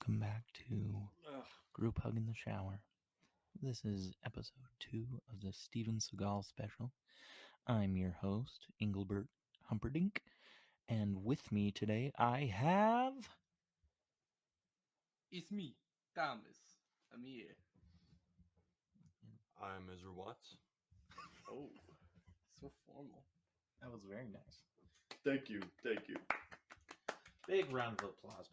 welcome back to Group Hug in the Shower. This is episode 2 of the Steven Seagal special. I'm your host, Engelbert Humperdinck, and with me today I have... It's me, Thomas. I'm here. I'm Ezra Watts. Oh, so formal. That was very nice. Thank you. Big round of applause.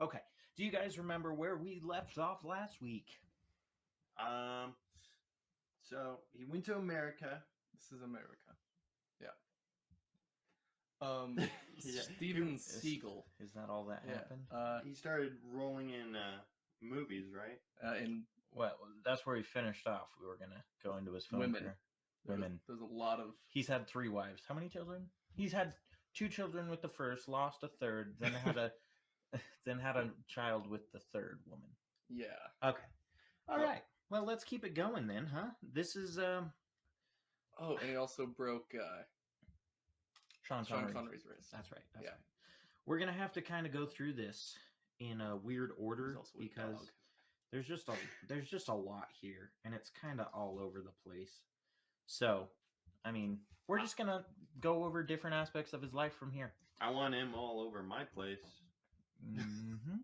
Okay, do you guys remember where we left off last week? So he went to America. This is America. Yeah. Yeah. Steven Seagal. Is that all that happened? He started rolling in movies, right? And Well, that's where he finished off. We were going to go into his film Women. career. There's a lot of... He's had 3 wives. How many children? He's had 2 children with the first, lost a third, then had a child with the third woman. Yeah. Okay. All right. Well, let's keep it going then, huh? This is Oh, and he also broke Sean Connery's wrist. That's right. That's Yeah. right. We're gonna have to kind of go through this in a weird He's order also a because dog. there's just a lot here, and it's kind of all over the place. So, I mean, we're just gonna go over different aspects of his life from here. I want him all over my place. Mm-hmm.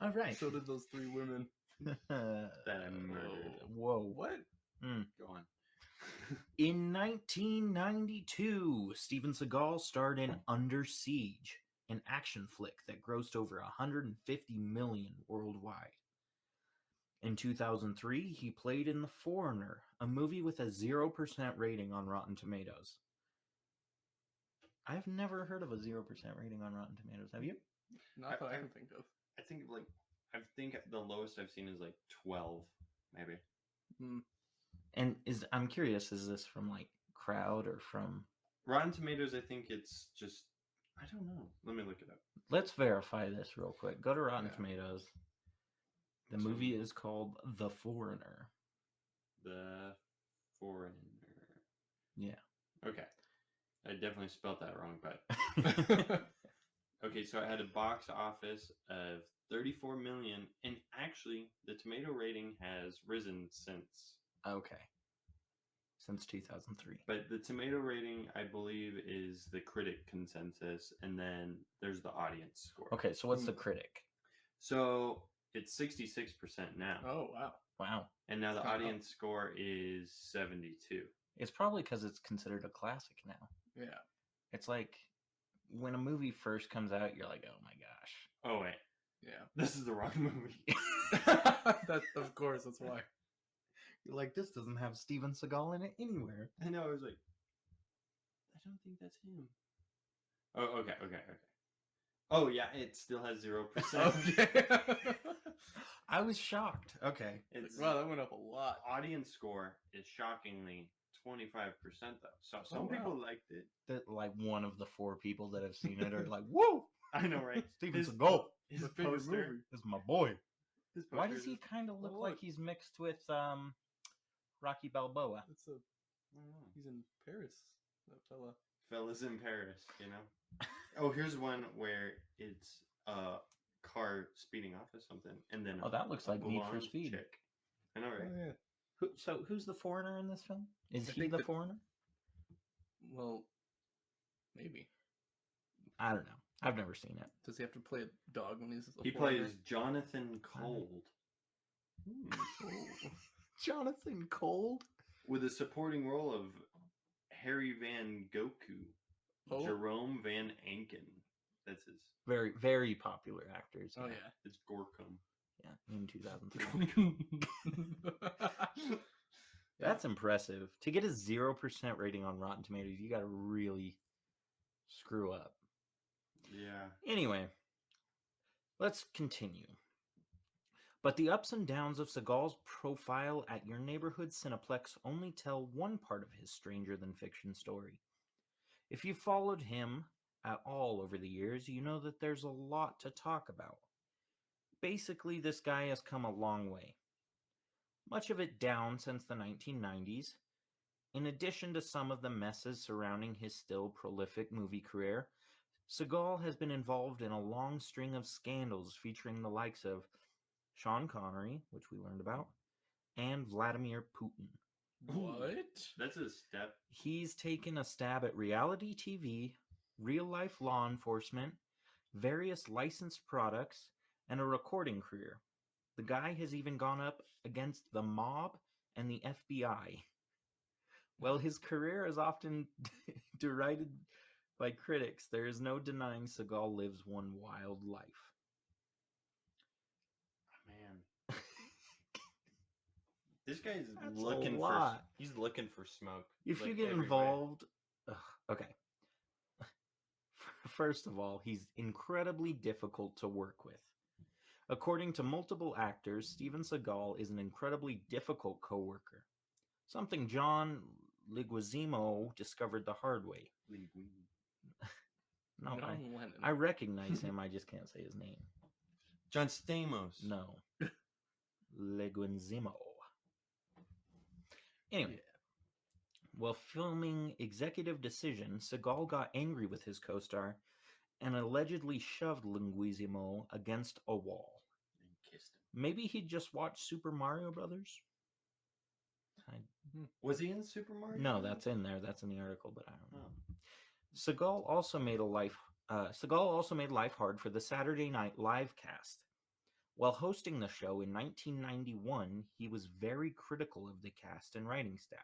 All right. So did those 3 women. That I murdered. Whoa. What? Go on. In 1992, Steven Seagal starred in Under Siege, an action flick that grossed over $150 million worldwide. In 2003, he played in The Foreigner, a movie with a 0% rating on Rotten Tomatoes. I've never heard of a 0% rating on Rotten Tomatoes. Have you? Not that I can think of. I think the lowest I've seen is like 12, maybe. And I'm curious, is this from like crowd or from... Rotten Tomatoes, I think it's just, I don't know. Let me look it up. Let's verify this real quick. Go to Rotten Yeah. Tomatoes. The movie is called The Foreigner. The Foreigner. Yeah. Okay. I definitely spelled that wrong, but... Okay, so I had a box office of 34 million, and actually, the tomato rating has risen since. Okay. Since 2003. But the tomato rating, I believe, is the critic consensus, and then there's the audience score. Okay, so what's the critic? So it's 66% now. Oh, wow. Wow. And now the It's gone audience score is 72. It's probably because it's considered a classic now. Yeah. It's like when a movie first comes out, you're like, oh my gosh. Oh, wait. Yeah. This is the wrong movie. Of course, that's why. You're like, this doesn't have Steven Seagal in it anywhere. I know, I was like, I don't think that's him. Oh, okay. Oh, yeah, it still has 0%. Okay. I was shocked. Okay. Wow, that went up a lot. Audience score is shockingly 25%, though. So some wow. people liked it. That like one of the 4 people that have seen it are like, whoa, I know, right? Steven Seagal. His My favorite poster. movie. This is my boy. His Why poster does he is- kind of look Oh, like look. he's mixed with Rocky Balboa? That's a... I don't know. He's in Paris, that fella. Fellas in Paris, you know? Oh, here's one where it's a car speeding off of something, and then Oh, that looks like Need for blonde Speed. chick. I know, right? yeah. So who's the foreigner in this film? Is I he think the that- foreigner? Well, maybe. I don't know. I've never seen it. Does he have to play a dog when he's a He foreigner? plays Jonathan Cold Jonathan Cold? with a supporting role of Harry Van Goku, Oh. Jerome Van Anken. That's his. Very, very popular actors. Oh, yeah. It's Gorkum. Yeah, in 2003. That's impressive. To get a 0% rating on Rotten Tomatoes, you got to really screw up. Yeah. Anyway, let's continue. But the ups and downs of Seagal's profile at your neighborhood Cineplex only tell one part of his stranger-than-fiction story. If you followed him at all over the years, you know that there's a lot to talk about. Basically, this guy has come a long way. Much of it down since the 1990s. In addition to some of the messes surrounding his still prolific movie career, Seagal has been involved in a long string of scandals featuring the likes of Sean Connery, which we learned about, and Vladimir Putin. What? That's a step. He's taken a stab at reality TV, real-life law enforcement, various licensed products, and a recording career. The guy has even gone up against the mob and the FBI. While his career is often derided by critics, there is no denying Seagal lives one wild life. Man, this guy's That's a looking lot. he's looking for smoke. If you like, get everywhere. involved, okay. First of all, he's incredibly difficult to work with. According to multiple actors, Steven Seagal is an incredibly difficult coworker. Something John Leguizamo discovered the hard way. No, John Lennon. I recognize him. I just can't say his name. John Stamos. No. Leguizamo. Anyway, while filming Executive Decision, Seagal got angry with his co-star and allegedly shoved Leguizamo against a wall. And kissed him. Maybe he just watched Super Mario Brothers? Was he in Super Mario? No, Brothers? that's in there. That's in the article, but I don't know. Oh. Seagal also made life hard for the Saturday Night Live cast. While hosting the show in 1991, he was very critical of the cast and writing staff.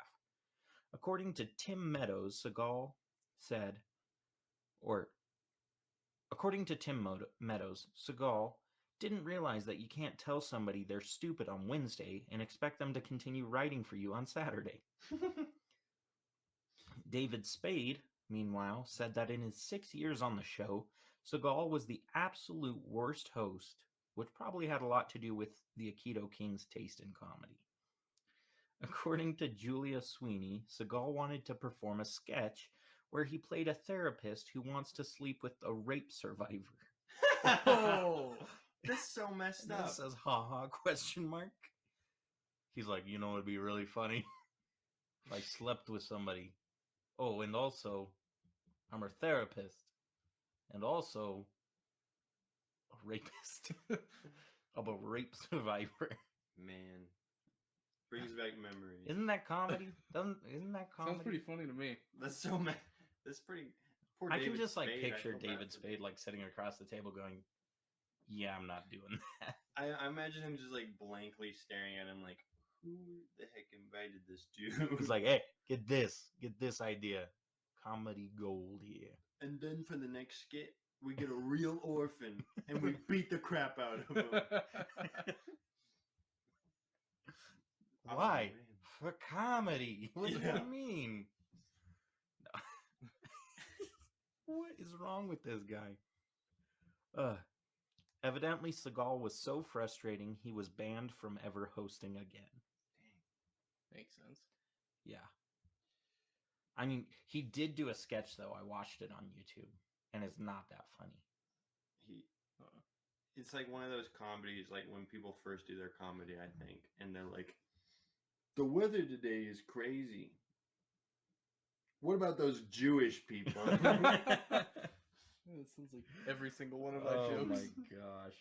According to Tim Meadows, Seagal didn't realize that you can't tell somebody they're stupid on Wednesday and expect them to continue writing for you on Saturday. David Spade, meanwhile, said that in his 6 years on the show, Seagal was the absolute worst host, which probably had a lot to do with the Aikido King's taste in comedy. According to Julia Sweeney, Seagal wanted to perform a sketch where he played a therapist who wants to sleep with a rape survivor. Oh, that's so messed up. This says, haha, question mark. He's like, you know, it'd be really funny if I slept with somebody. Oh, and also, I'm her therapist. And also, a rapist. I'm a rape survivor. Man, brings back memories. Isn't that comedy? Isn't that comedy? Sounds pretty funny to me. That's so that's pretty. Poor I David can just like Spade, I picture feel bad David for Spade him. like sitting across the table going, yeah, I'm not doing that. I imagine him just like blankly staring at him like, who the heck invited this dude? He's like, hey, get this idea. Comedy gold here. And then for the next skit, we get a real orphan and we beat the crap out of him. Oh, Why? man. For comedy. What does Yeah. that mean? No. What is wrong with this guy? Evidently, Seagal was so frustrating, he was banned from ever hosting again. Makes sense. Yeah. I mean, he did do a sketch, though. I watched it on YouTube, and it's not that funny. It's like one of those comedies, like when people first do their comedy, I think, and they're like, the weather today is crazy. What about those Jewish people? It sounds like every single one of my Oh jokes. my gosh.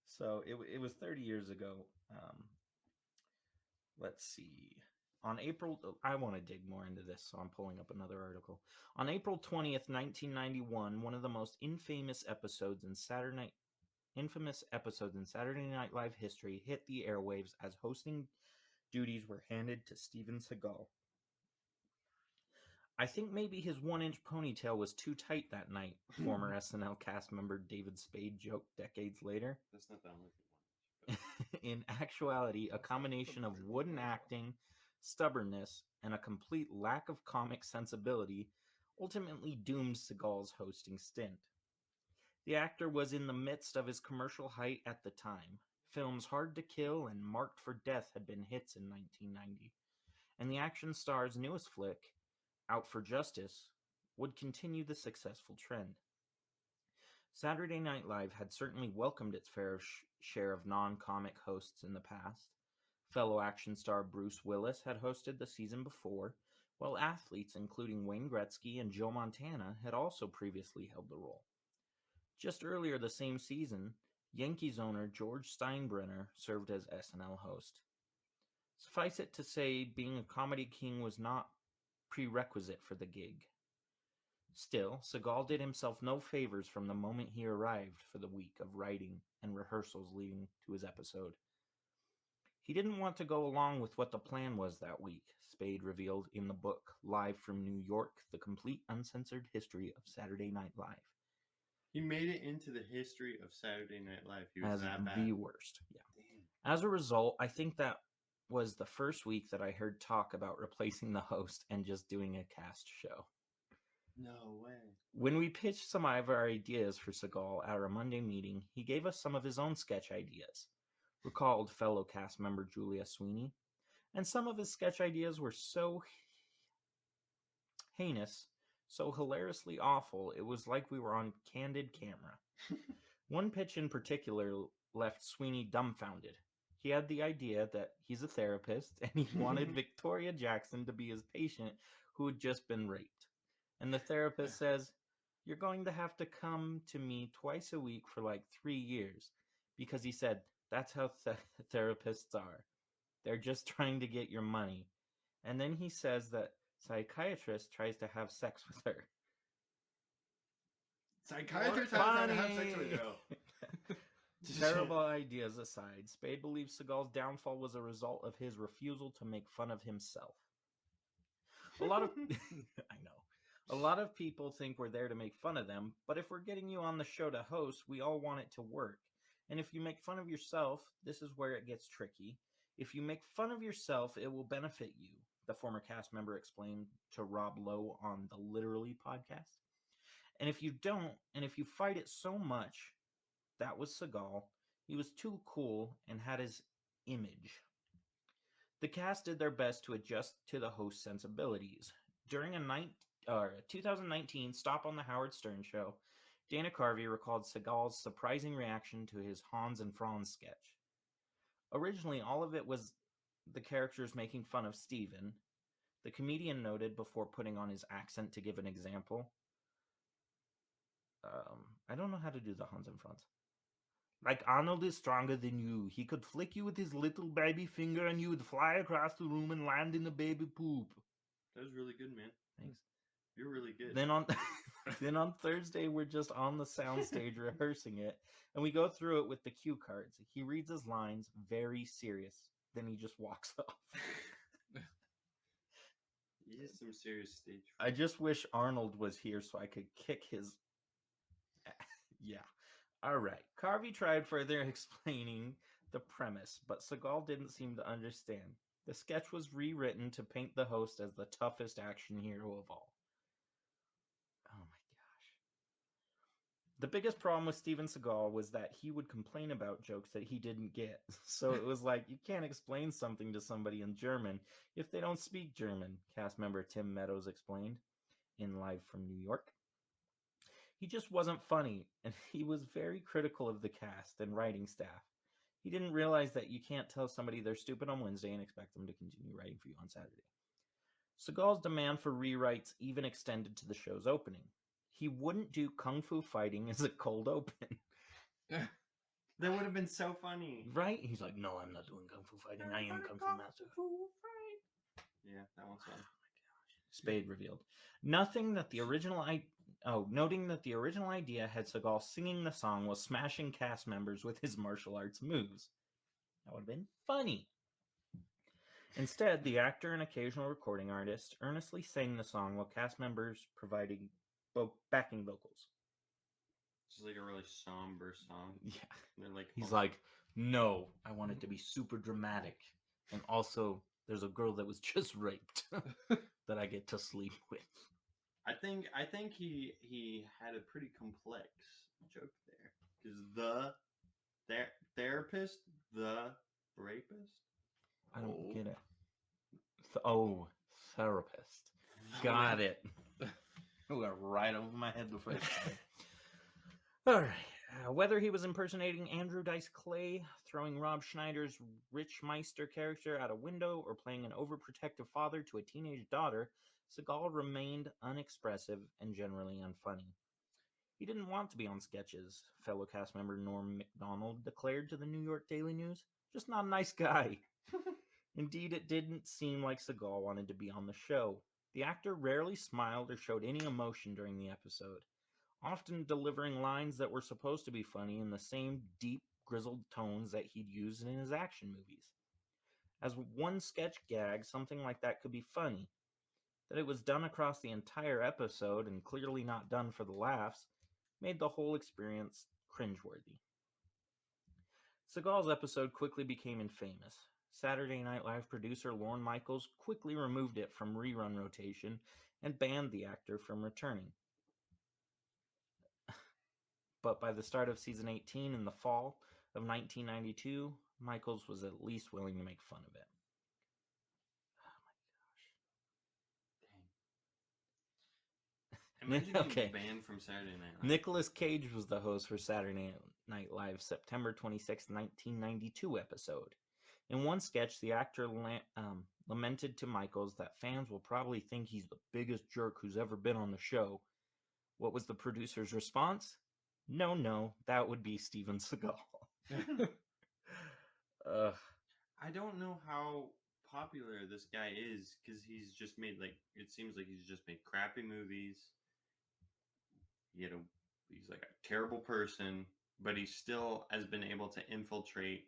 So it was 30 years ago. Let's see. I want to dig more into this, so I'm pulling up another article. On April 20th, 1991, one of the most infamous episodes in Saturday Night Live history hit the airwaves as hosting duties were handed to Steven Seagal. I think maybe his 1-inch ponytail was too tight that night, former SNL cast member David Spade joked decades later. That's not the only one. In actuality, a combination of wooden acting, stubbornness, and a complete lack of comic sensibility ultimately doomed Seagal's hosting stint. The actor was in the midst of his commercial height at the time. Films Hard to Kill and Marked for Death had been hits in 1990, and the action star's newest flick, Out for Justice, would continue the successful trend. Saturday Night Live had certainly welcomed its fair share of non-comic hosts in the past. Fellow action star Bruce Willis had hosted the season before, while athletes including Wayne Gretzky and Joe Montana had also previously held the role. Just earlier the same season, Yankees owner George Steinbrenner served as SNL host. Suffice it to say, being a comedy king was not prerequisite for the gig. Still, Seagal did himself no favors from the moment he arrived for the week of writing and rehearsals leading to his episode. He didn't want to go along with what the plan was that week, Spade revealed in the book Live from New York, The Complete Uncensored History of Saturday Night Live. He made it into the history of Saturday Night Live. He was As that bad. the worst. Yeah. Damn. As a result, I think that was the first week that I heard talk about replacing the host and just doing a cast show. No way. When we pitched some of our ideas for Seagal at our Monday meeting, he gave us some of his own sketch ideas, recalled fellow cast member Julia Sweeney, and some of his sketch ideas were so heinous, so hilariously awful, it was like we were on candid camera. One pitch in particular left Sweeney dumbfounded. He had the idea that he's a therapist and he wanted Victoria Jackson to be his patient who had just been raped. And the therapist says, "You're going to have to come to me twice a week for like 3 years." Because he said, that's how therapists are. They're just trying to get your money. And then he says that psychiatrist tries to have sex with her. Psychiatrists have tried to have sex with you. Terrible ideas aside, Spade believes Seagal's downfall was a result of his refusal to make fun of himself. A lot of I know. A lot of people think we're there to make fun of them, but if we're getting you on the show to host, we all want it to work. And if you make fun of yourself, this is where it gets tricky. If you make fun of yourself, it will benefit you, the former cast member explained to Rob Lowe on the Literally podcast. And if you don't, and if you fight it so much, that was Seagal. He was too cool and had his image. The cast did their best to adjust to the host's sensibilities. During a 2019 Stop on the Howard Stern show, Dana Carvey recalled Seagal's surprising reaction to his Hans and Franz sketch. Originally, all of it was the characters making fun of Steven. The comedian noted before putting on his accent to give an example. I don't know how to do the Hans and Franz. Like, Arnold is stronger than you. He could flick you with his little baby finger and you would fly across the room and land in a baby poop. That was really good, man. Thanks. You're really good. Then on Thursday, we're just on the soundstage rehearsing it, and we go through it with the cue cards. He reads his lines, very serious. Then he just walks off. He has some serious stage. I just wish Arnold was here so I could kick his... Yeah. All right. Carvey tried further explaining the premise, but Seagal didn't seem to understand. The sketch was rewritten to paint the host as the toughest action hero of all. Oh my gosh. The biggest problem with Steven Seagal was that he would complain about jokes that he didn't get. So it was like, you can't explain something to somebody in German if they don't speak German, cast member Tim Meadows explained in Live from New York. He just wasn't funny, and he was very critical of the cast and writing staff. He didn't realize that you can't tell somebody they're stupid on Wednesday and expect them to continue writing for you on Saturday. Seagal's demand for rewrites even extended to the show's opening. He wouldn't do kung fu fighting as a cold open. That would have been so funny. Right? He's like, no, I'm not doing kung fu fighting. I am kung fu master. Yeah, that one's fun. Spade revealed. Noting that the original idea had Seagal singing the song while smashing cast members with his martial arts moves. That would have been funny. Instead, the actor and occasional recording artist earnestly sang the song while cast members providing backing vocals. It's like a really somber song. Yeah. They're like, He's like, no, I want it to be super dramatic. And also, there's a girl that was just raped that I get to sleep with. I think he had a pretty complex joke there. Because the therapist, the rapist? I don't get it. Therapist. Got it. It went right over my head the first time. All right. Whether he was impersonating Andrew Dice Clay, throwing Rob Schneider's Rich Meister character out a window, or playing an overprotective father to a teenage daughter, Seagal remained unexpressive and generally unfunny. He didn't want to be on sketches, fellow cast member Norm Macdonald declared to the New York Daily News. Just not a nice guy. Indeed, it didn't seem like Seagal wanted to be on the show. The actor rarely smiled or showed any emotion during the episode, often delivering lines that were supposed to be funny in the same deep, grizzled tones that he'd used in his action movies. As one sketch gag, something like that could be funny. That it was done across the entire episode and clearly not done for the laughs made the whole experience cringeworthy. Seagal's episode quickly became infamous. Saturday Night Live producer Lorne Michaels quickly removed it from rerun rotation and banned the actor from returning. But by the start of season 18 in the fall of 1992, Michaels was at least willing to make fun of it. Imagine Okay. being banned from Saturday Night Live. Nicolas Cage was the host for Saturday Night Live's September 26, 1992 episode. In one sketch, the actor lamented to Michaels that fans will probably think he's the biggest jerk who's ever been on the show. What was the producer's response? No, that would be Steven Seagal. I don't know how popular this guy is because he's just made it seems like he's just made crappy movies. He's like a terrible person, but he still has been able to infiltrate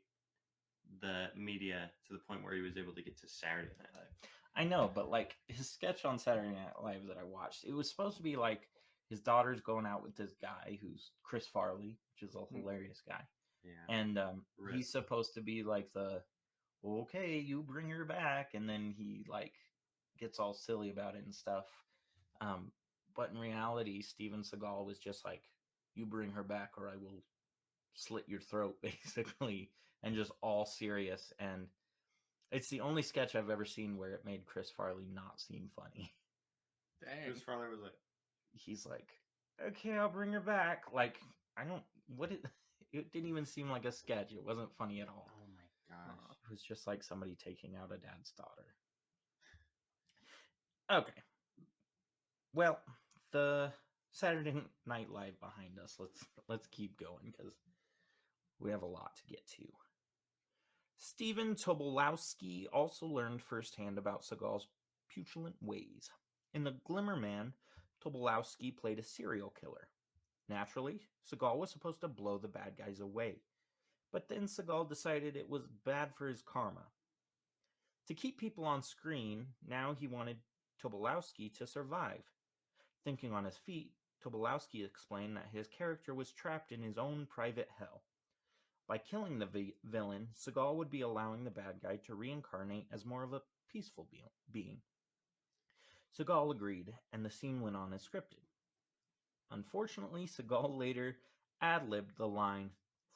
the media to the point where he was able to get to Saturday Night Live. I know, but like his sketch on Saturday Night Live that I watched, it was supposed to be like his daughter's going out with this guy who's Chris Farley, which is a hilarious guy. Yeah. And he's supposed to be like okay, you bring her back, and then he like gets all silly about it and stuff. But in reality, Steven Seagal was just like, you bring her back or I will slit your throat, basically, and just all serious. And it's the only sketch I've ever seen where it made Chris Farley not seem funny. Dang. Chris Farley was like, He's like, okay, I'll bring her back. Like, it didn't even seem like a sketch. It wasn't funny at all. oh my gosh. It was just like somebody taking out a dad's daughter. Okay. Well, the Saturday Night Live behind us. Let's keep going because we have a lot to get to. Steven Tobolowsky also learned firsthand about Seagal's petulant ways. In The Glimmer Man, Tobolowsky played a serial killer. Naturally, Seagal was supposed to blow the bad guys away, but then Seagal decided it was bad for his karma. To keep people on screen, now he wanted Tobolowsky to survive. Thinking on his feet, Tobolowsky explained that his character was trapped in his own private hell. By killing the villain, Seagal would be allowing the bad guy to reincarnate as more of a peaceful being. Seagal agreed, and the scene went on as scripted. Unfortunately, Seagal later ad-libbed the line,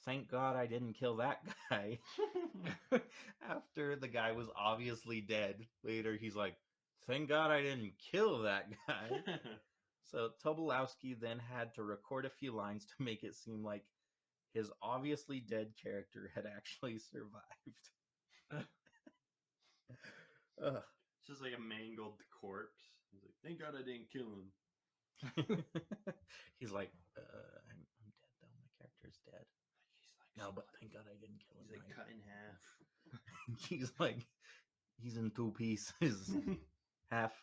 "Thank God I didn't kill that guy," after the guy was obviously dead. Later, he's like, "Thank God I didn't kill that guy." So Tobolowsky then had to record a few lines to make it seem like his obviously dead character had actually survived. It's just like a mangled corpse. He's like, thank God I didn't kill him. He's like, I'm dead though. My character's dead. He's like, no, but thank God I didn't kill him. He's like cut in half. He's like, he's in two pieces, half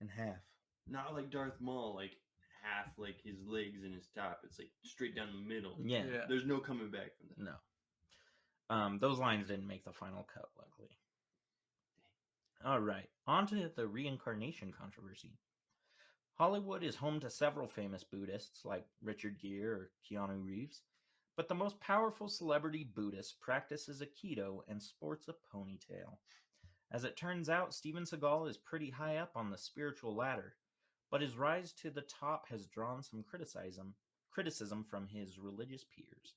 and half. Not like Darth Maul, like half like his legs and his top. It's like straight down the middle. Yeah. There's no coming back from that. No. Those lines didn't make the final cut, luckily. All right, on to the reincarnation controversy. Hollywood is home to several famous Buddhists like Richard Gere or Keanu Reeves, but the most powerful celebrity Buddhist practices Aikido and sports a ponytail. As it turns out, Steven Seagal is pretty high up on the spiritual ladder, but his rise to the top has drawn some criticism from his religious peers.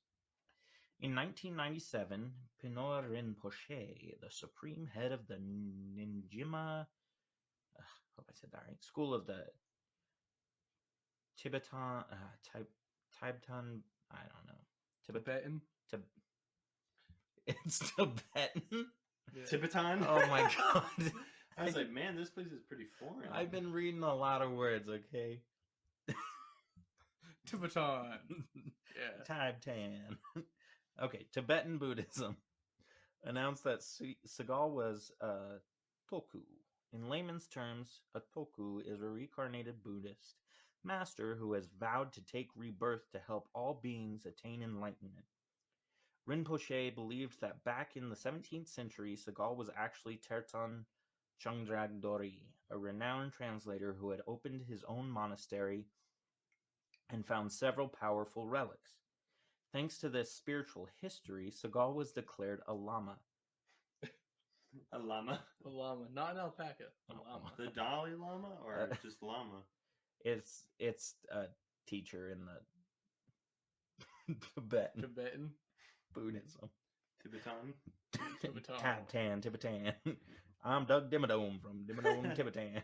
In 1997, Pinoy Rinpoche, the supreme head of the Ninjima, hope I said that right, school of the Tibetan I don't know. Tibetan. It's Tibetan. Yeah. Tibetan. Oh my god. I was like, man, this place is pretty foreign. I've been reading a lot of words, okay? Tibetan. Yeah. Tibetan. Okay, Tibetan Buddhism announced that Seagal was a Tulku. In layman's terms, a Tulku is a reincarnated Buddhist master who has vowed to take rebirth to help all beings attain enlightenment. Rinpoche believed that back in the 17th century, Seagal was actually Terton Changdragdori, a renowned translator who had opened his own monastery and found several powerful relics. Thanks to this spiritual history, Seagal was declared a lama. A llama? A llama, not an alpaca. A llama. The Dalai Lama or just llama? It's a teacher in the Tibetan. Buddhism. Tibetan? Tibetan. Tibetan. I'm Doug Dimmadome from Dimmadome, Tibetan.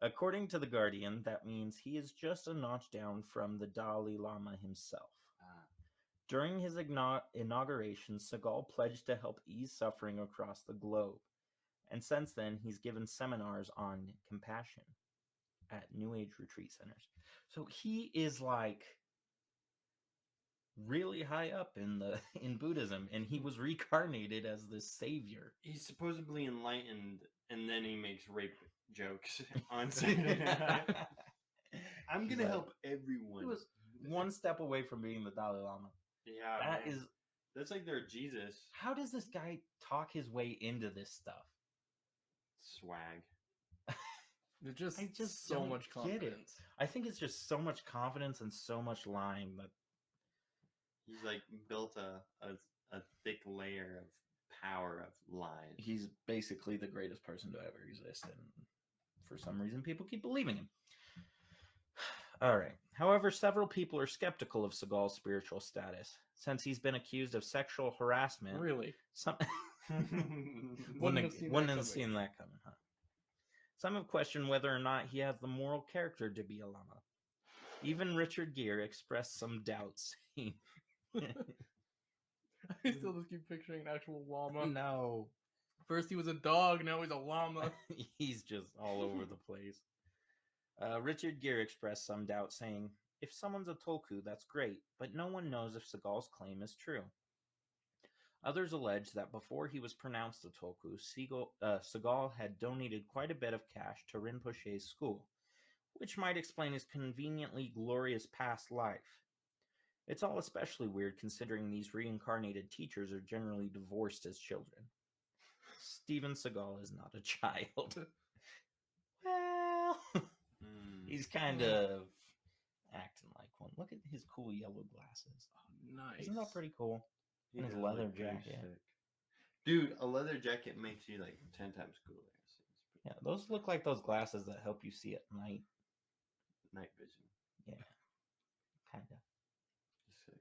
According to The Guardian, that means he is just a notch down from the Dalai Lama himself. During his inauguration, Seagal pledged to help ease suffering across the globe. And since then, he's given seminars on compassion at New Age retreat centers. So he is like really high up in Buddhism, and he was reincarnated as this savior. He's supposedly enlightened, and then he makes rape jokes on Saturday Night. I'm gonna help everyone. He was one step away from being the Dalai Lama. Yeah, That that's like their Jesus. How does this guy talk his way into this stuff? Swag. There's I just so don't much get it. confidence. I think it's just so much confidence and so much lying that He's like built a thick layer of power of lies. he's basically the greatest person to ever exist, and for some reason people keep believing him. All right. However, several people are skeptical of Seagal's spiritual status, since he's been accused of sexual harassment. Really? Some Wouldn't have seen wouldn't that have coming. seen that coming, huh? Some have questioned whether or not he has the moral character to be a lama. Even Richard Gere expressed some doubts. I still just keep picturing an actual llama. No. First he was a dog, now he's a llama. He's just all over the place. Richard Gere expressed some doubt, saying, "If someone's a Tulku, that's great, but no one knows if Seagal's claim is true." Others allege that before he was pronounced a Tulku, Seagal had donated quite a bit of cash to Rinpoche's school, which might explain his conveniently glorious past life. It's all especially weird considering these reincarnated teachers are generally divorced as children. Steven Seagal is not a child. Well, he's kind of acting like one. Look at his cool yellow glasses. Oh, nice. Isn't that pretty cool? He And his does leather look pretty jacket. sick. Dude, a leather jacket makes you like 10 times cooler. Yeah, those look like those glasses that help you see at night. Night vision. Yeah, kind of. Sick.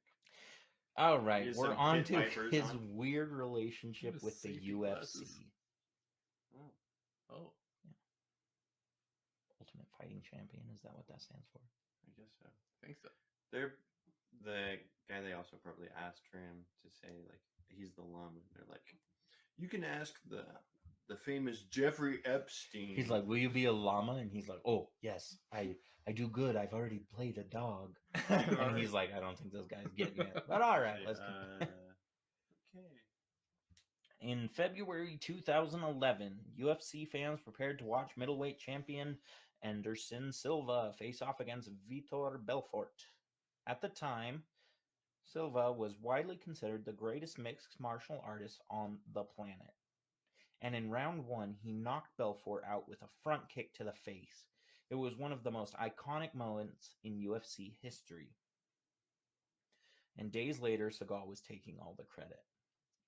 All right, Use we're some on Pit to Vipers his on. weird relationship Just with the safety UFC. glasses. Oh. Oh, Ultimate Fighting Champion, is that what that stands for? I guess so. I think so. They're the guy they also probably asked for him to say like he's the llama. They're like, you can ask the famous Jeffrey Epstein. He's like, "Will you be a llama?" And he's like, "Oh, yes, I do good. I've already played a dog." And he's like, "I don't think this guy's getting it." But all right, let's okay. In February 2011, UFC fans prepared to watch middleweight champion Anderson Silva face off against Vitor Belfort. At the time, Silva was widely considered the greatest mixed martial artist on the planet. And in round one, he knocked Belfort out with a front kick to the face. It was one of the most iconic moments in UFC history. And days later, Seagal was taking all the credit.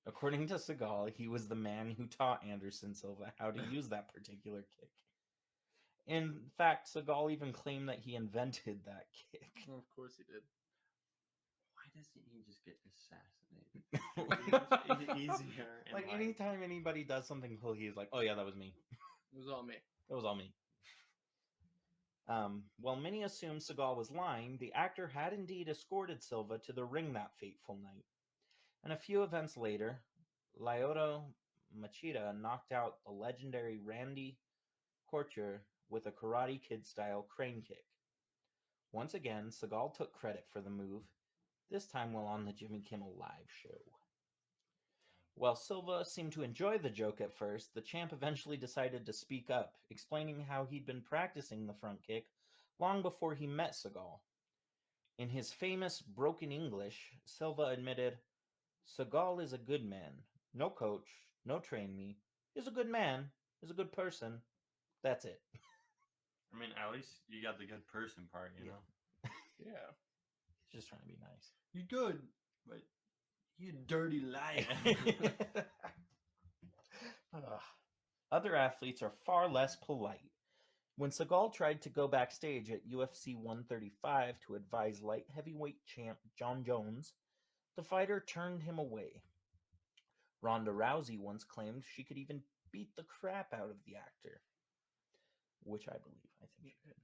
According to Seagal, he was the man who taught Anderson Silva how to use that particular kick. In fact, Seagal even claimed that he invented that kick. Well, of course he did. Why doesn't he just get assassinated? It's easier. in Like life. anytime anybody does something cool, he's like, "Oh yeah, that was me. It was all me. That was all me." While many assumed Seagal was lying, the actor had indeed escorted Silva to the ring that fateful night. And a few events later, Lyoto Machida knocked out the legendary Randy Couture with a Karate Kid-style crane kick. Once again, Seagal took credit for the move, this time while on the Jimmy Kimmel Live show. While Silva seemed to enjoy the joke at first, the champ eventually decided to speak up, explaining how he'd been practicing the front kick long before he met Seagal. In his famous broken English, Silva admitted, "Seagal is a good man. No coach, no train me. He's a good man. He's a good person. That's it." I mean, at least you got the good person part, you know? Yeah. He's just trying to be nice. You're good, but you dirty liar. Other athletes are far less polite. When Seagal tried to go backstage at UFC 135 to advise light heavyweight champ John Jones, the fighter turned him away. Ronda Rousey once claimed she could even beat the crap out of the actor, which I believe. I think she could.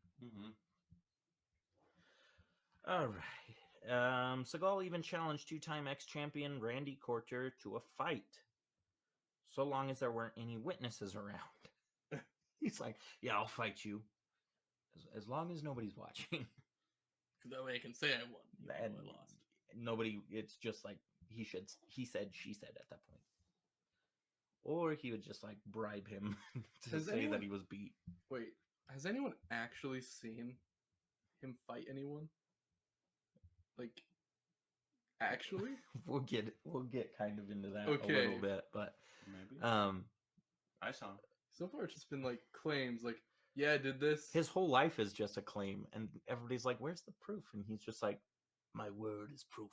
All right. Seagal even challenged two-time ex-champion Randy Couture to a fight, so long as there weren't any witnesses around. He's like, "Yeah, I'll fight you, as long as nobody's watching." That way I can say I won. even And though I lost. nobody. It's just like he said, she said at that point, or he would just like bribe him to Has say anyone- that he was beat. Wait, has anyone actually seen him fight anyone? Like, actually? We'll get kind of into that a Okay. little bit, but Maybe. I saw him. So far, it's just been like claims, like, yeah, I did this. his whole life is just a claim, and everybody's like, "Where's the proof?" And he's just like, "My word is proof."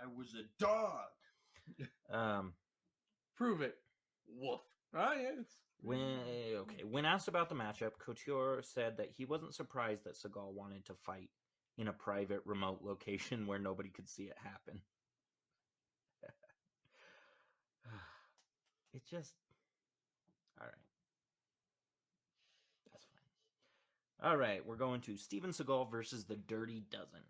I was a dog. Prove it. Woof. Ah, yeah. When asked about the matchup, Couture said that he wasn't surprised that Seagal wanted to fight in a private, remote location where nobody could see it happen. It just, all right. That's fine. All right, we're going to Steven Seagal versus the Dirty Dozen.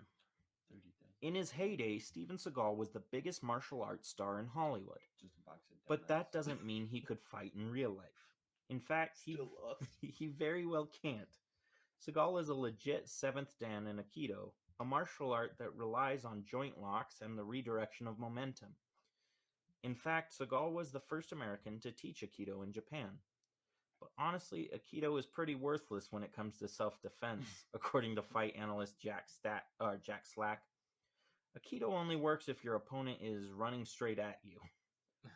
30 days. In his heyday, Steven Seagal was the biggest martial arts star in Hollywood. Just a box of But that donuts. doesn't mean he could fight in real life. In fact, Still lost. he very well can't. Seagal is a legit 7th Dan in Aikido, a martial art that relies on joint locks and the redirection of momentum. In fact, Seagal was the first American to teach Aikido in Japan. But honestly, Aikido is pretty worthless when it comes to self-defense, according to fight analyst Jack Slack. Aikido only works if your opponent is running straight at you,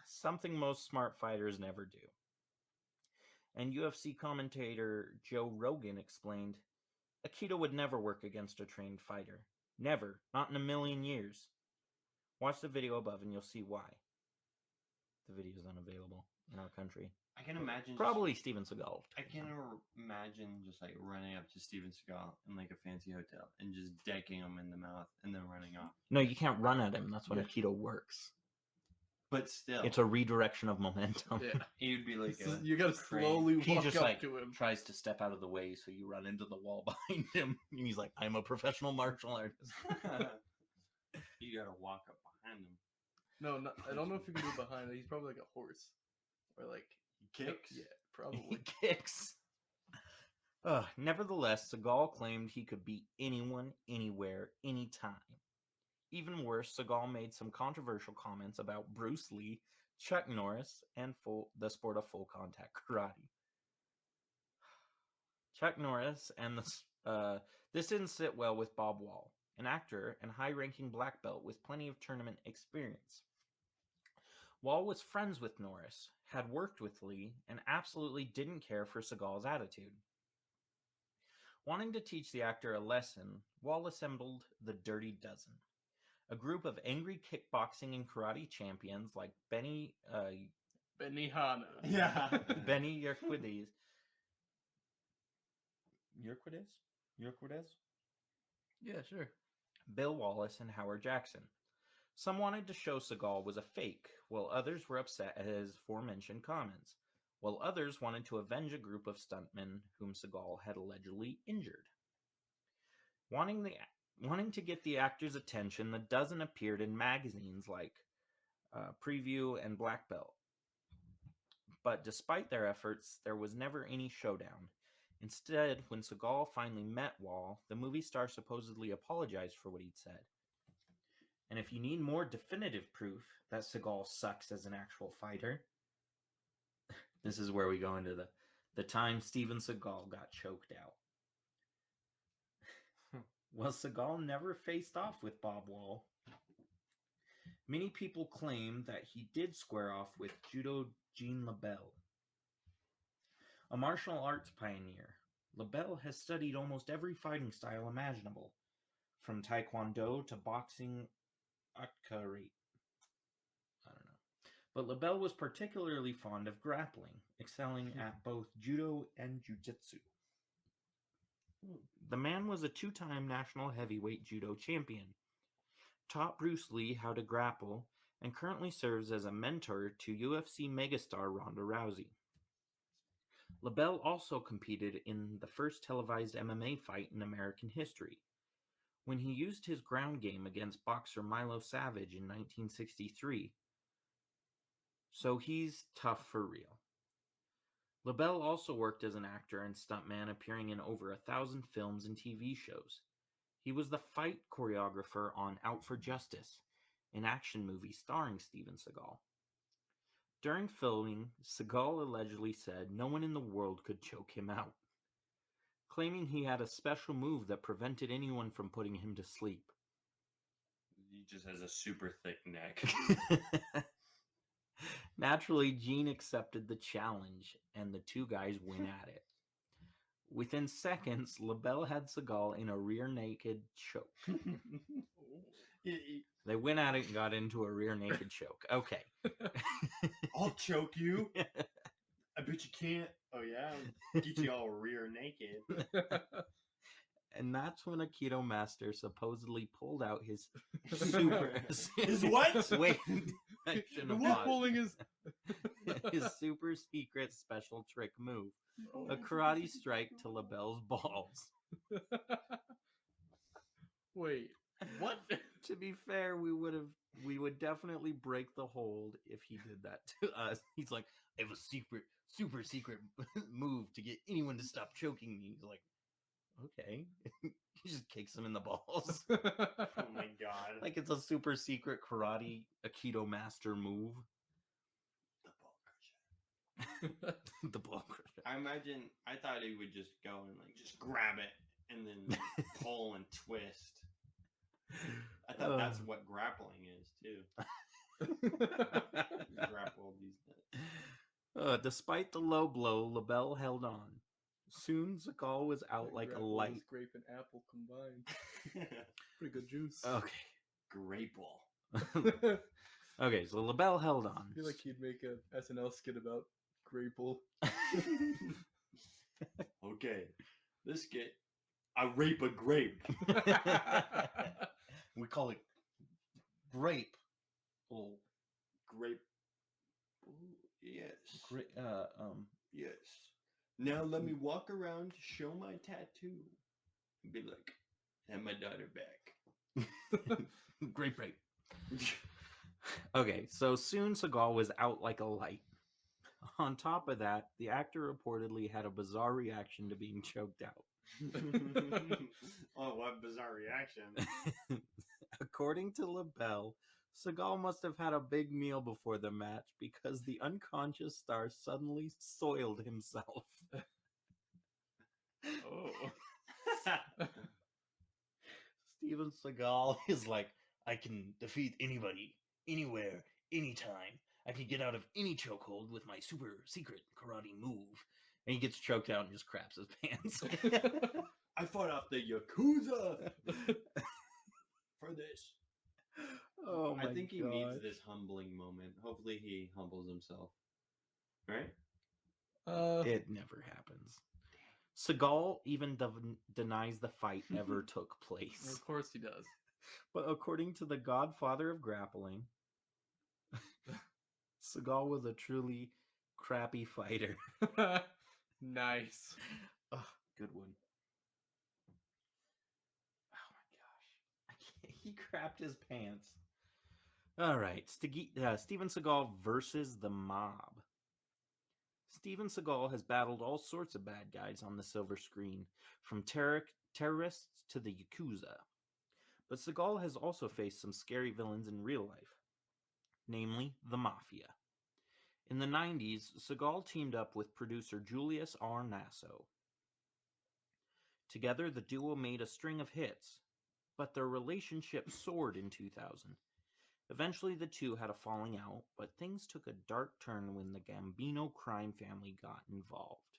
something most smart fighters never do. And UFC commentator Joe Rogan explained, Aikido would never work against a trained fighter. Never. Not in a million years. Watch the video above and you'll see why. The video is unavailable in our country. I can imagine. Probably Steven Seagal. I can imagine just like running up to Steven Seagal in like a fancy hotel and just decking him in the mouth and then running off. No, you can't run at him. That's when Yeah. Aikido works. But still, It's a redirection of momentum. Yeah. he would be like So a you gotta crane. slowly He walk just up like to him. tries to step out of the way, so you run into the wall behind him. And he's like, "I'm a professional martial artist." You gotta walk up behind him. No, I don't know if you can do it behind it. He's probably like a horse. Or like... He kicks. Yeah, He probably. kicks. Nevertheless, Seagal claimed he could beat anyone, anywhere, anytime. Even worse, Seagal made some controversial comments about Bruce Lee, Chuck Norris, and the sport of full contact karate. Chuck Norris and this didn't sit well with Bob Wall, an actor and high-ranking black belt with plenty of tournament experience. Wall was friends with Norris, had worked with Lee, and absolutely didn't care for Seagal's attitude. Wanting to teach the actor a lesson, Wall assembled the Dirty Dozen, a group of angry kickboxing and karate champions like Benny Benihana. Yeah. Benny Urquidez. Urquidez? Yeah, sure. Bill Wallace, and Howard Jackson. Some wanted to show Seagal was a fake, while others were upset at his aforementioned comments. while others wanted to avenge a group of stuntmen whom Seagal had allegedly injured. Wanting to get the actor's attention, the dozen appeared in magazines like Preview and Black Belt. But despite their efforts, there was never any showdown. Instead, when Seagal finally met Wall, the movie star supposedly apologized for what he'd said. And if you need more definitive proof that Seagal sucks as an actual fighter, this is where we go into the time Steven Seagal got choked out. Well, Seagal never faced off with Bob Wall. Many people claim that he did square off with Judo Gene LaBelle. A martial arts pioneer, LaBelle has studied almost every fighting style imaginable, from Taekwondo to boxing akari. I don't know. But LaBelle was particularly fond of grappling, excelling at both judo and jiu-jitsu. The man was a 2-time national heavyweight judo champion, taught Bruce Lee how to grapple, and currently serves as a mentor to UFC megastar Ronda Rousey. LaBelle also competed in the first televised MMA fight in American history, when he used his ground game against boxer Milo Savage in 1963. So he's tough for real. LaBelle also worked as an actor and stuntman, appearing in over 1,000 films and TV shows. He was the fight choreographer on Out for Justice, an action movie starring Steven Seagal. During filming, Seagal allegedly said no one in the world could choke him out, claiming he had a special move that prevented anyone from putting him to sleep. He just has a super thick neck. Naturally, Gene accepted the challenge, and the two guys went at it. Within seconds, LaBelle had Seagal in a rear naked choke. They went at it and got into a rear naked choke. Okay. I'll choke you. I bet you can't. Oh, yeah? Get you all rear naked. And that's when Aikido Master supposedly pulled out his super... His what? Wait. I shouldn't have paused. Pulling his... His super secret special trick move. A karate strike to LaBelle's balls. Wait, what? To be fair, we would definitely break the hold if he did that to us. He's like, I have a super secret move to get anyone to stop choking me. He's like, okay. He just kicks him in the balls. Oh my god. Like it's a super secret karate Aikido Master move. The ball crusher. I thought he would just go and like just grab it and then pull and twist. I thought that's what grappling is too. Grapple these nuts. Despite the low blow, LaBelle held on. Soon, Seagal was out like a light. Grape and apple combined. Pretty good juice. Okay. Grapple. Okay, so LaBelle held on. I feel like he'd make an SNL skit about grapple. Okay, this skit, I rape a grape. We call it grape. Oh, Grape. Ooh, yes. Yes. Now let me walk around to show my tattoo. And be like, have my daughter back. Grape rape. Okay, so soon Seagal was out like a light. On top of that, the actor reportedly had a bizarre reaction to being choked out. Oh, what bizarre reaction. According to LaBelle, Seagal must have had a big meal before the match because the unconscious star suddenly soiled himself. Oh. Steven Seagal is like, I can defeat anybody, anywhere, anytime. I can get out of any chokehold with my super secret karate move. And he gets choked out and just craps his pants. I fought off the Yakuza for this. Oh my I think he God. needs this humbling moment. Hopefully he humbles himself. Right? It never happens. Seagal even denies the fight ever took place. Of course he does. But according to the godfather of grappling, Seagal was a truly crappy fighter. Nice. Oh, good one. Oh my gosh. He crapped his pants. All right. Steven Seagal versus the mob. Steven Seagal has battled all sorts of bad guys on the silver screen, from terrorists to the Yakuza. But Seagal has also faced some scary villains in real life, namely the Mafia. In the 90s, Seagal teamed up with producer Julius R. Nasso. Together, the duo made a string of hits, but their relationship soared in 2000. Eventually, the two had a falling out, but things took a dark turn when the Gambino crime family got involved.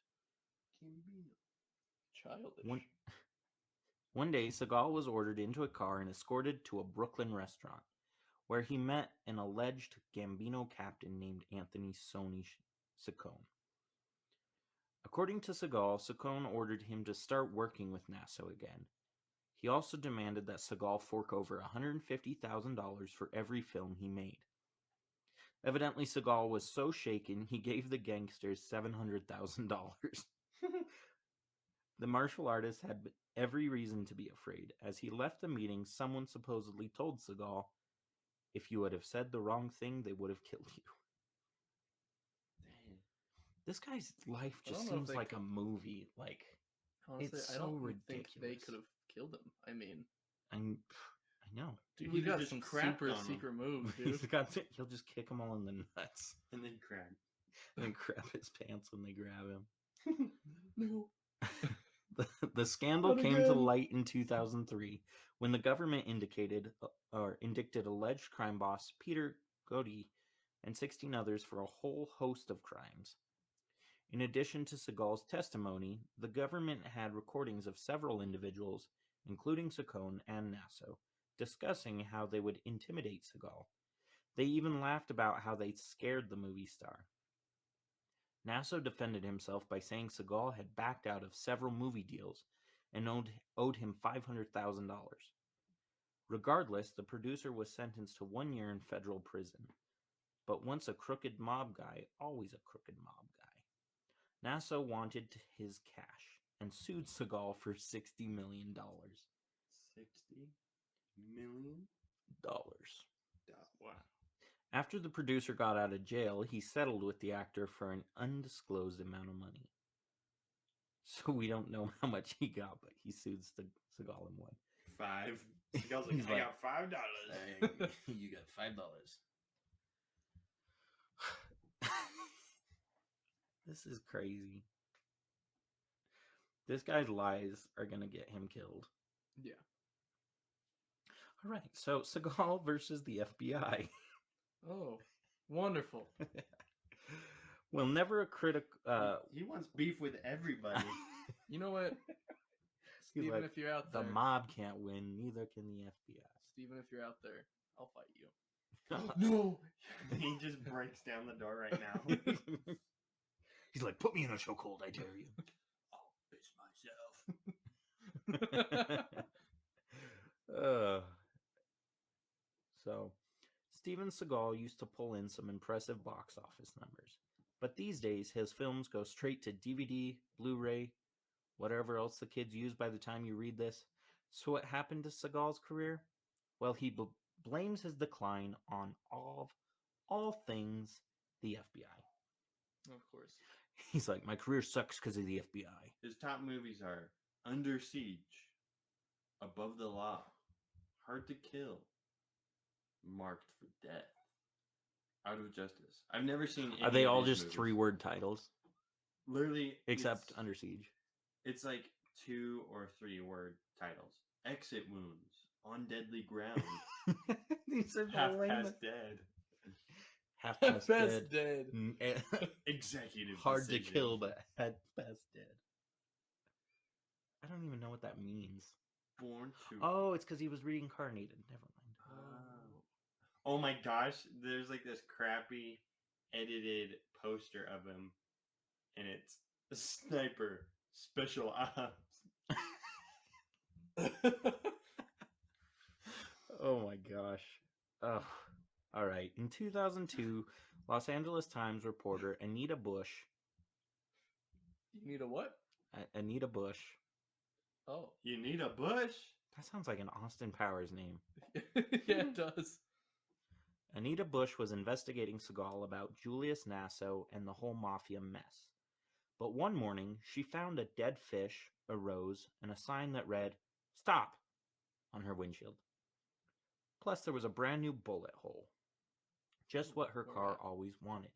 Childish. One day, Seagal was ordered into a car and escorted to a Brooklyn restaurant, where he met an alleged Gambino captain named Anthony Sonny Saccone. According to Seagal, Saccone ordered him to start working with Nasso again. He also demanded that Seagal fork over $150,000 for every film he made. Evidently, Seagal was so shaken, he gave the gangsters $700,000. The martial artist had every reason to be afraid. As he left the meeting, someone supposedly told Seagal, "If you would have said the wrong thing, they would have killed you." Dang. This guy's life I just don't know if seems they like could- a movie. Like, Honestly, it's I so don't ridiculous. think they could have killed him. I mean, I know. dude, He he got just some crapped super on 'em. secret moves, He's dude. he'll just kick them all in the nuts And then crap. and then crap his pants when they grab him. No. The scandal Not came to again. light in 2003 when the government indicted alleged crime boss Peter Godey and 16 others for a whole host of crimes. In addition to Seagal's testimony, the government had recordings of several individuals, including Saccone and Nasso, discussing how they would intimidate Seagal. They even laughed about how they scared the movie star. Nasso defended himself by saying Seagal had backed out of several movie deals and owed him $500,000. Regardless, the producer was sentenced to 1 year in federal prison. But once a crooked mob guy, always a crooked mob guy. Nasso wanted his cash and sued Seagal for $60 million. 60 million? Wow. After the producer got out of jail, he settled with the actor for an undisclosed amount of money. So we don't know how much he got, but he sued Seagal and won. 5. Seagal's like, He's I like, got $5. You got $5. This is crazy. This guy's lies are going to get him killed. Yeah. All right, so Seagal versus the FBI. Oh, wonderful. Well, never a critic. He wants beef with everybody. You know what? He's Steven, like, if you're out the there, mob can't win, neither can the FBI. Steven, if you're out there, I'll fight you. No! He just breaks down the door right now. He's like, put me in a chokehold, I dare you. I'll piss myself. So, Steven Seagal used to pull in some impressive box office numbers. But these days, his films go straight to DVD, Blu-ray, whatever else the kids use by the time you read this. So what happened to Seagal's career? Well, he blames his decline on all things the FBI. Of course. He's like, my career sucks because of the FBI. His top movies are Under Siege, Above the Law, Hard to Kill, Marked for Death, Out of Justice. I've never seen any Are they of all these just movies. 3-word titles? Literally, Except it's, Under Siege. it's like 2 or 3 word titles. Exit Wounds, On Deadly Ground, These are Half the lame- Past Dead, Half Best Past Dead. dead. Executive Hard Decision. to kill, but Half Past Dead. I don't even know what that means. Born to... Oh, it's because he was reincarnated. Never mind. Oh my gosh, there's like this crappy edited poster of him, and it's a sniper special ops. Oh my gosh. Oh, all right. In 2002, Los Angeles Times reporter Anita Bush. You need a what? Anita Bush. Oh. You need a bush? That sounds like an Austin Powers name. Yeah, it does. Anita Bush was investigating Seagal about Julius Nasso and the whole mafia mess. But one morning, she found a dead fish, a rose, and a sign that read, "Stop," on her windshield. Plus, there was a brand new bullet hole. Just what her car always wanted.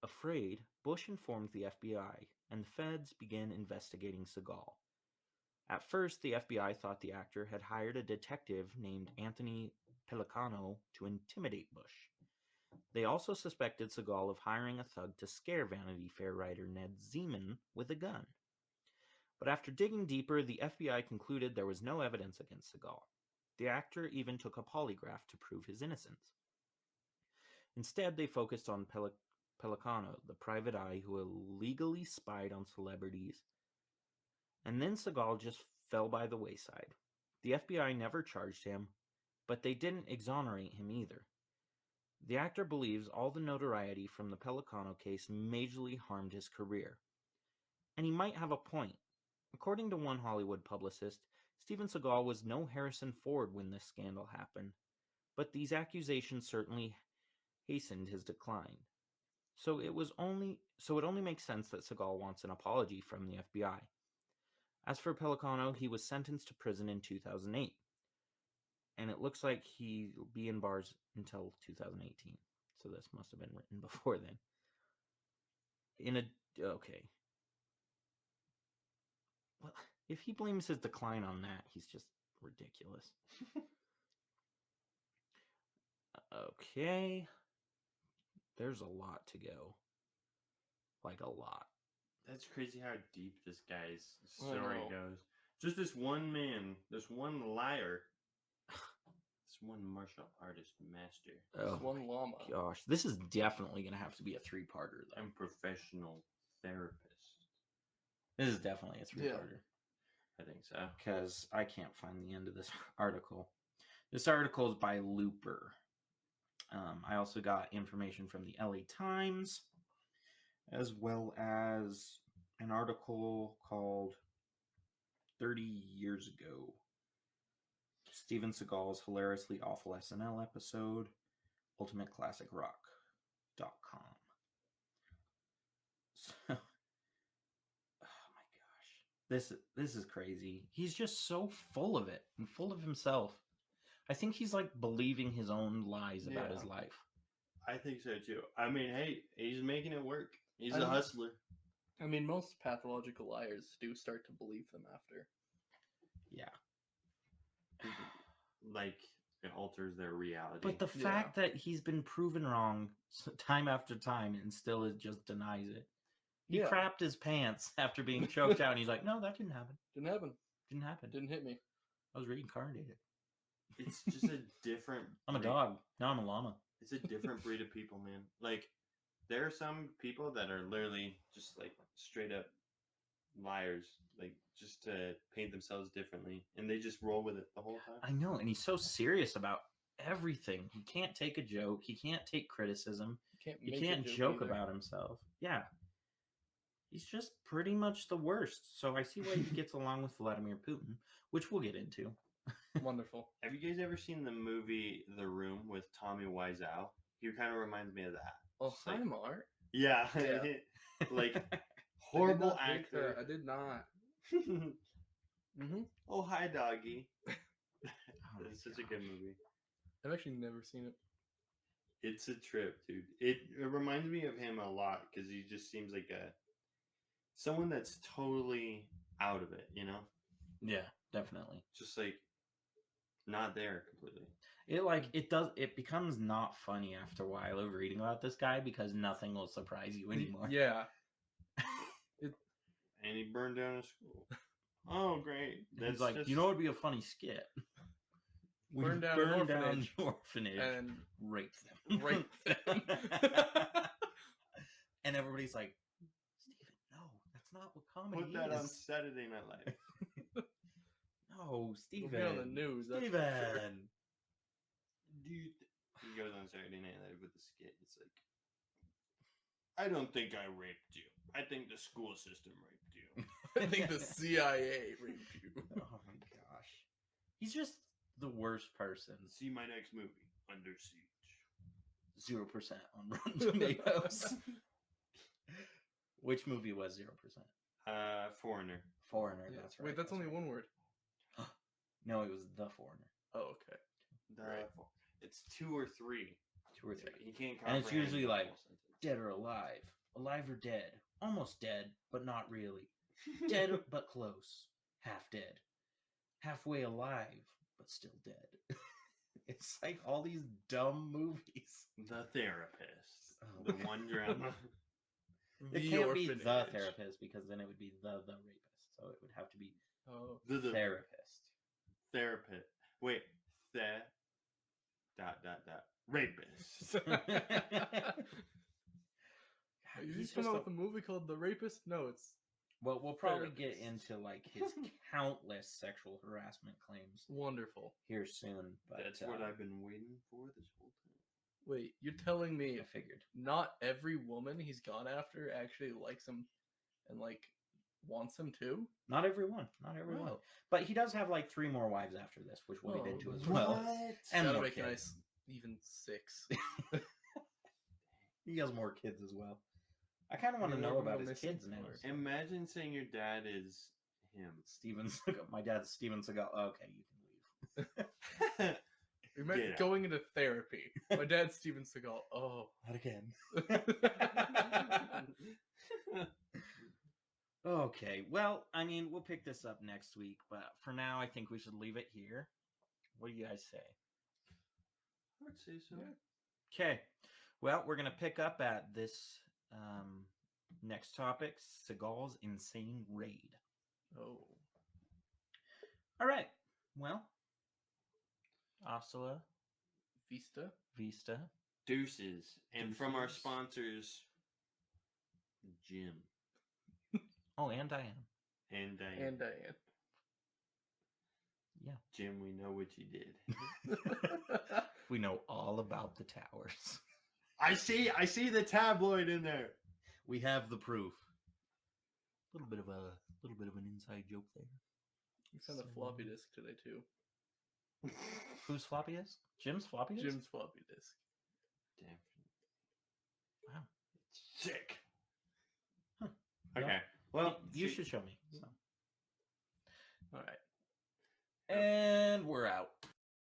Afraid, Bush informed the FBI, and the feds began investigating Seagal. At first, the FBI thought the actor had hired a detective named Anthony Pelicano to intimidate Bush. They also suspected Seagal of hiring a thug to scare Vanity Fair writer Ned Zeman with a gun. But after digging deeper, the FBI concluded there was no evidence against Seagal. The actor even took a polygraph to prove his innocence. Instead, they focused on Pelicano, the private eye who illegally spied on celebrities. And then Seagal just fell by the wayside. The FBI never charged him, but they didn't exonerate him either. The actor believes all the notoriety from the Pelicano case majorly harmed his career. And he might have a point. According to one Hollywood publicist, Steven Seagal was no Harrison Ford when this scandal happened, but these accusations certainly hastened his decline. So it only makes sense that Seagal wants an apology from the FBI. As for Pelicano, he was sentenced to prison in 2008. And it looks like he'll be in bars until 2018. So this must have been written before then. Okay. Well, if he blames his decline on that, he's just ridiculous. Okay. There's a lot to go. Like a lot. That's crazy how deep this guy's story goes. Just this one man, this one liar, this one martial artist master, This one llama. Gosh, this is definitely going to have to be a three-parter, though. and professional therapist. This is definitely a three-parter. I think so. Because I can't find the end of this article. This article is by Looper. I also got information from the LA Times, as well as an article called 30 Years Ago. Steven Seagal's hilariously awful SNL episode, ultimateclassicrock.com. So, oh my gosh. This is crazy. He's just so full of it and full of himself. I think he's like believing his own lies about his life. I think so too. I mean, hey, he's making it work. He's a hustler. I mean, most pathological liars do start to believe them after. Yeah. Like, it alters their reality. But the fact that he's been proven wrong time after time and still just denies it. He crapped his pants after being choked out, and he's like, no, that didn't happen. Didn't happen. Didn't happen. Didn't hit me. I was reincarnated. It's just a different... I'm a dog. Now I'm a llama. It's a different breed of people, man. Like, there are some people that are literally just, like, straight up liars. Like, just to paint themselves differently. And they just roll with it the whole time. I know, and he's so serious about everything. He can't take a joke. He can't take criticism. He can't joke about himself. Yeah. He's just pretty much the worst. So I see why he gets along with Vladimir Putin, which we'll get into. Wonderful. Have you guys ever seen the movie The Room with Tommy Wiseau? He kind of reminds me of that. Oh, hi, Mark. Yeah. Like, horrible actor. I did not. Oh, hi, doggy. Oh It's such a good movie. I've actually never seen it. It's a trip, dude. It reminds me of him a lot because he just seems like someone that's totally out of it, you know? Yeah, definitely. Just like not there completely. It becomes not funny after a while of reading about this guy because nothing will surprise you anymore. Yeah. And he burned down a school. Oh, great. That's like, you know what would be a funny skit? We burn down an orphanage and rape them. And everybody's like, Steven, no, that's not what comedy is. Put that on Saturday Night Live. No, Steven. We'll be on the news. Steven. Dude, he goes on Saturday Night Live with the skit. It's like, I don't think I raped you. I think the school system raped you. I think the CIA raped you. Oh my gosh. He's just the worst person. See my next movie, Under Siege. 0% on Rotten Tomatoes. Which movie was 0%? Foreigner. Foreigner, Yeah. that's right. Wait, that's only one word. No, it was The Foreigner. Oh, okay. It's 2 or 3. 2 or 3. He can't And it's comprehend usually the like, whole sentence. dead or alive. Alive or dead. Almost dead, but not really. Dead, but close. Half dead. Halfway alive, but still dead. It's like all these dumb movies. The Therapist. Oh, The one drama. It The can't be The Orphanage. Therapist because then it would be the rapist. So it would have to be Oh. The Therapist. Therapist. Wait. Rapist. Are you He's just coming just out with a movie called The Rapist? No, it's Well, we'll probably get Therapist. into like his countless sexual harassment claims wonderful. here soon. But That's what I've been waiting for this whole time. Wait, you're telling me I figured. not every woman he's gone after actually likes him and like wants him too? Not everyone. Not everyone. Oh. But he does have like 3 more wives after this, which we'll get into as well. What? And Gotta more make kids. a nice even 6. He has more kids as well. I kind of want to Any know more from about the his missing kids now. part? Imagine saying your dad is him. Steven Seagal. My dad's Steven Seagal. Okay, you can leave. We meant Get out. going into therapy. My dad's Steven Seagal. Oh. Not again. Okay. Well, I mean, we'll pick this up next week, but for now, I think we should leave it here. What do you guys say? I would say so. Yeah. Okay. Well, we're going to pick up at this next topic, Seagal's insane raid. Oh. All right. Well, Osula, Vista. Vista. Deuces. And from our Deuces. sponsors, Jim Oh, and Diane. and Diane. And Diane. Yeah. Jim, we know what you did. We know all about the towers. I see the tabloid in there. We have the proof. A little bit of an inside joke there. We found a floppy disk today too. Whose floppy disk? Jim's floppy disk? Jim's floppy disk. Damn. Wow. Sick. Huh. Okay. Well, you see- should show me. So. All right. And we're out.